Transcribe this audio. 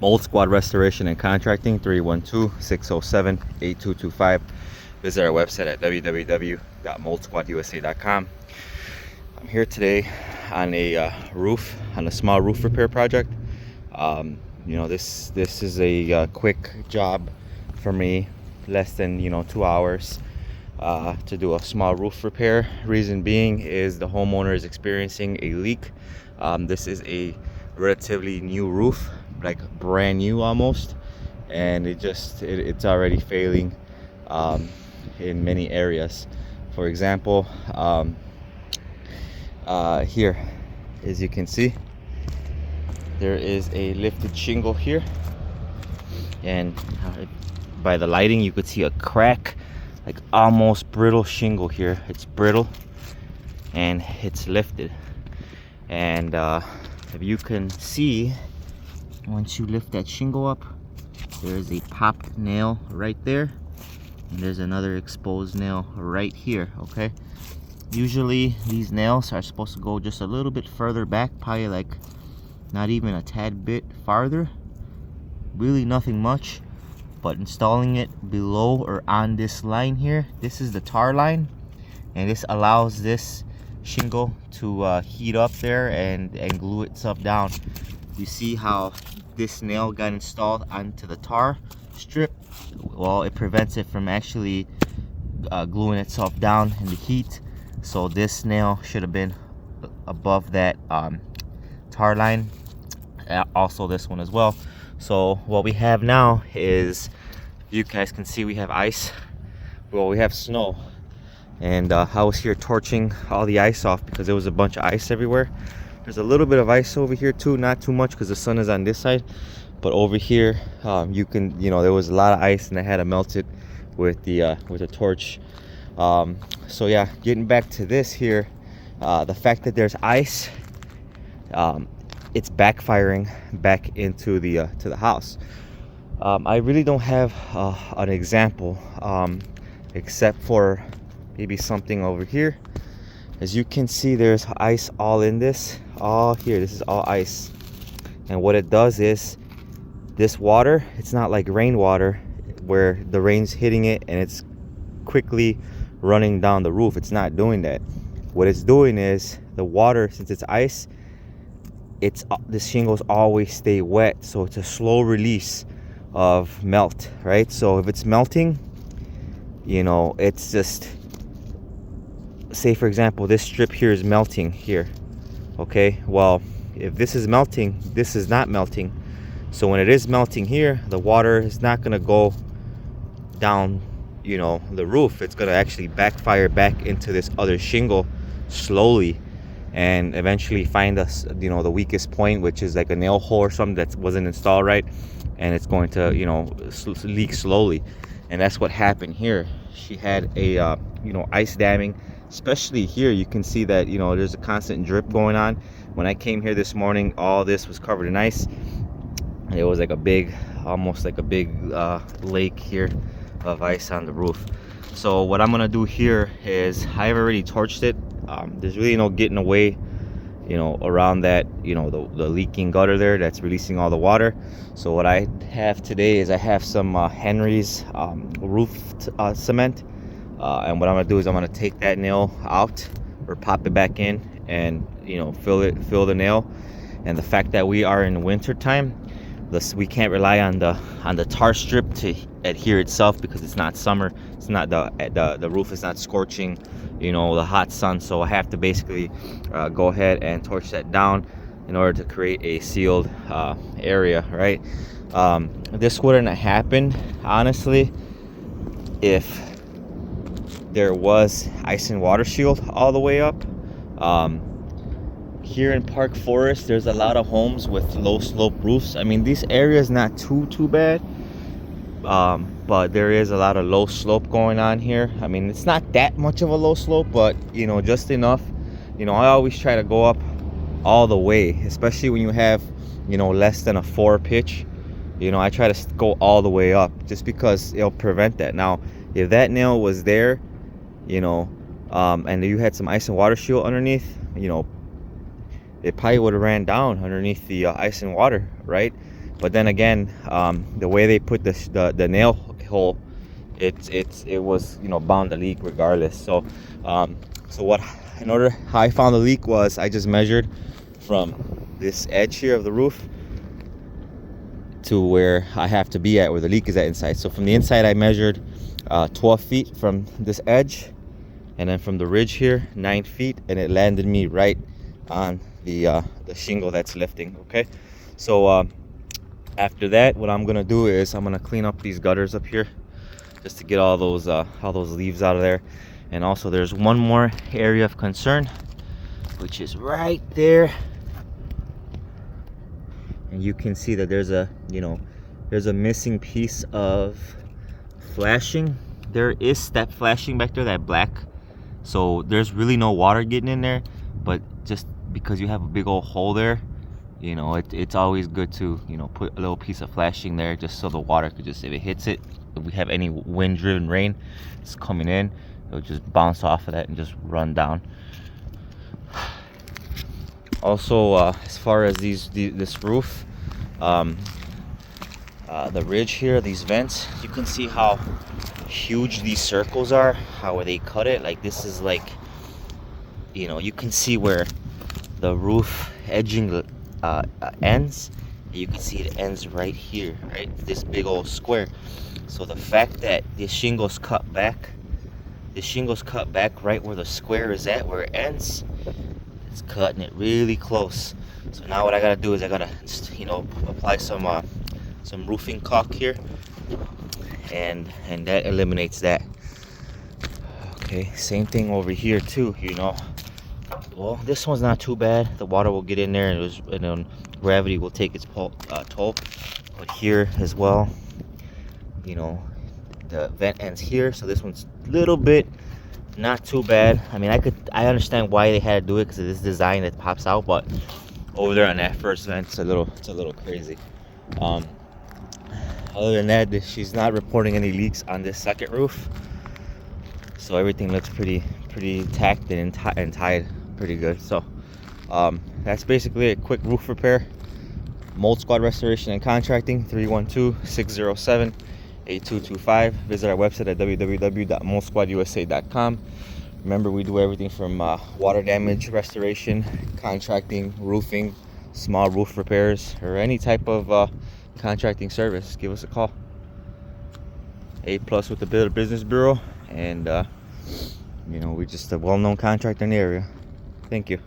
Mold Squad Restoration and Contracting, 312-607-8225. Visit our website at www.moldsquadusa.com. I'm here today on a roof, on a small roof repair project. This is a quick job for me, less than 2 hours to do a small roof repair. Reason being is the homeowner is experiencing a leak. This is a relatively new roof, like brand new almost, and it's already failing in many areas. For example, here, as you can see, there is a lifted shingle here, and by the lighting you could see a crack, like almost brittle shingle here. It's brittle and it's lifted, and if you can see, once you lift that shingle up, there's a popped nail right there, and there's another exposed nail right here. Okay, usually these nails are supposed to go just a little bit further back, probably like not even a tad bit farther, really nothing much. But installing it below or on this line here, this is the tar line, and this allows this shingle to heat up there and glue itself down. You see how this nail got installed onto the tar strip? Well, it prevents it from actually gluing itself down in the heat. So this nail should have been above that tar line, also this one as well. So what we have now is, you guys can see, we have ice. Well, we have snow, and I was here torching all the ice off because there was a bunch of ice everywhere. There's a little bit of ice over here too, not too much because the sun is on this side, but over here there was a lot of ice, and I had to melt it with the torch. So yeah, getting back to this here, the fact that there's ice, it's backfiring back into the to the house. I really don't have an example, except for maybe something over here. As you can see, there's ice all in this, all here. This is all ice, and what it does is, this water, it's not like rainwater where the rain's hitting it and it's quickly running down the roof. It's not doing that. What it's doing is, the water, since it's ice, the shingles always stay wet, so it's a slow release of melt, right? So if it's melting, it's just, say for example, this strip here is melting here. Okay, well, if this is melting, this is not melting. So when it is melting here, the water is not going to go down the roof. It's going to actually backfire back into this other shingle slowly, and eventually find us the weakest point, which is like a nail hole or something that wasn't installed right, and it's going to leak slowly. And that's what happened here. She had a ice damming, especially here. You can see that there's a constant drip going on. When I came here this morning, all this was covered in ice. It was like a big, almost like a big lake here of ice on the roof. So what I'm gonna do here is, I've already torched it. There's really no getting away around that, the leaking gutter there that's releasing all the water. So what I have today is, I have some Henry's roof cement, and what I'm gonna do is, I'm gonna take that nail out or pop it back in, and fill the nail. And the fact that we are in winter time, we can't rely on the tar strip to adhere itself, because it's not summer. It's not the roof is not scorching the hot sun. So I have to basically go ahead and torch that down in order to create a sealed area, right? This wouldn't have happened, honestly, if there was ice and water shield all the way up. Here in Park Forest, there's a lot of homes with low slope roofs. I mean, this area is not too bad, but there is a lot of low slope going on here. I mean, it's not that much of a low slope, but just enough. I always try to go up all the way, especially when you have less than a 4 pitch. I try to go all the way up, just because it'll prevent that. Now, if that nail was there, and you had some ice and water shield underneath, it probably would have ran down underneath the ice and water, right? But then again, the way they put the nail hole, it was, you know, bound to leak regardless. So how I found the leak was I just measured from this edge here of the roof to where I have to be at, where the leak is at inside. So from the inside I measured 12 feet from this edge, and then from the ridge here 9 feet, and it landed me right on the shingle that's lifting. Okay, so after that, what I'm gonna do is I'm gonna clean up these gutters up here just to get all those leaves out of there. And also there's one more area of concern, which is right there, and you can see that there's a missing piece of flashing. There is step flashing back there, that black. So there's really no water getting in there, but just because you have a big old hole there, you know, it's always good to, you know, put a little piece of flashing there, just so the water could just, if it hits it, if we have any wind driven rain, it's coming in, it'll just bounce off of that and just run down. Also, as far as this roof, the ridge here, these vents, you can see how huge these circles are, how they cut it. Like, this is like, you know, you can see where the roof edging ends. You can see it ends right here, right, this big old square. So the fact that this shingle's cut back right where the square is at, where it ends, it's cutting it really close. So now what I gotta do is I gotta just, you know, apply some roofing caulk here, and that eliminates that. Okay, same thing over here too, you know. Well, this one's not too bad. The water will get in there, and gravity will take its toll. But here as well, you know, the vent ends here, so this one's a little bit not too bad. I mean, I understand why they had to do it, because of this design that pops out, but over there on that first vent, it's a little crazy. Other than that, she's not reporting any leaks on this second roof, so everything looks pretty tacked and tied pretty good. So that's basically a quick roof repair. Mold Squad Restoration and Contracting, 312-607-8225. Visit our website at www.moldsquadusa.com. Remember, we do everything from water damage restoration, contracting, roofing, small roof repairs, or any type of contracting service. Give us a call. A+ with the Better Business Bureau, and you know, we're just a well-known contractor in the area. Thank you.